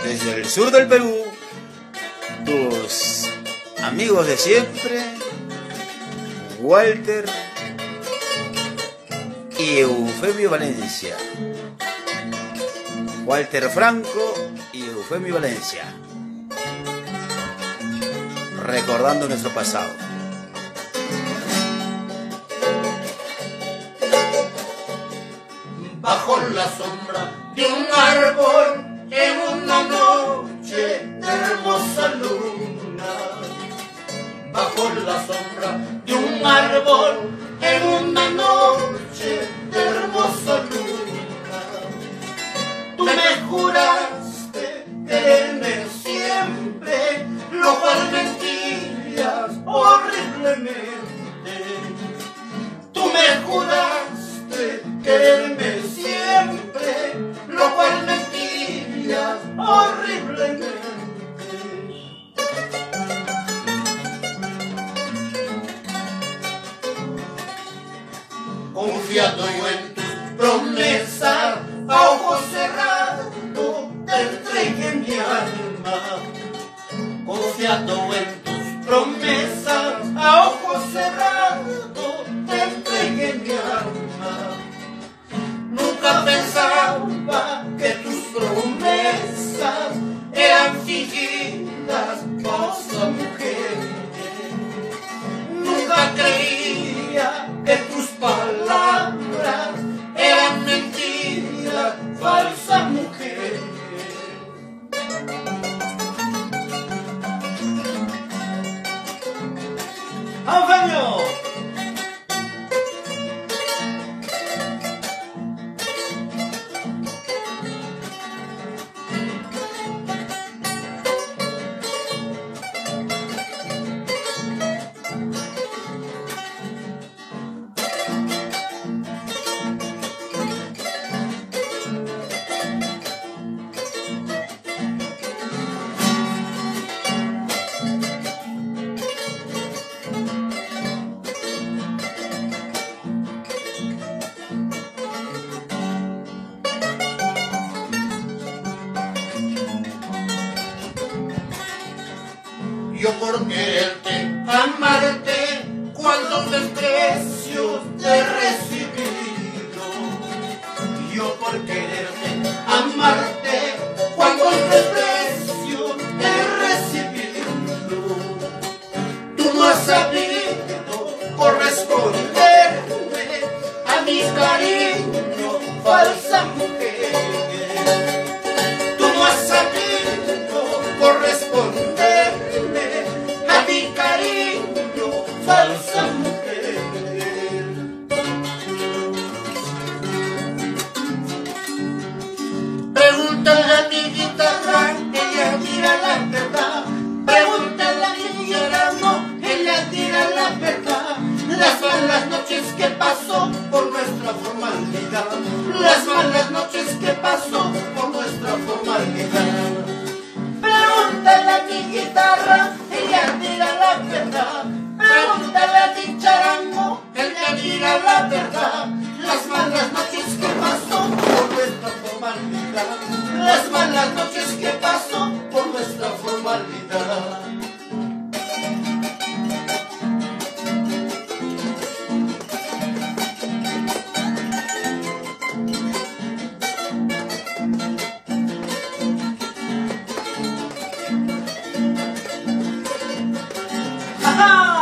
Desde el sur del Perú, tus amigos de siempre, Walter y Eufemio Valencia. Walter Franco y Eufemio Valencia. Recordando nuestro pasado. Bajo la sombra de un árbol, en una noche de hermosa luna. Bajo la sombra de un árbol, en una noche de hermosa luna. Tú me juraste quererme siempre, lo cual mentías horriblemente. Tú me juraste quererme siempre, lo cual mentías horriblemente. Confiado yo en tus promesas, a ojos cerrados te entregué mi alma. Confiado en tus promesas, a ojos cerrados te entregué mi alma. Nunca pensaba que tus promesas eran fingidas, cosa mujer. Nunca creía que tus palabras eran mentiras, falsa mujer. ¡Eufemio! Yo por quererte, amarte, cuántos desprecios te he recibido. Yo por quererte, amarte, cuántos desprecios te he recibido. Tú no has sabido corresponderme a mi cariño, falsa mujer. Tú no has sabido corresponderme a mi cariño, falsa mujer. Pregúntale a mi guitarra, ella dirá la verdad. Pregúntale a mi guitarra, ella dirá la verdad. Las malas noches que pasó por nuestra formalidad. Las malas noches que pasó por nuestra formalidad. Pregúntale a mi guitarra, ella dirá la verdad. Pregúntale a mi charango, ella dirá la verdad. Las malas noches que pasó por nuestra formalidad. Las malas noches que pasó por nuestra formalidad. ¡Ajá!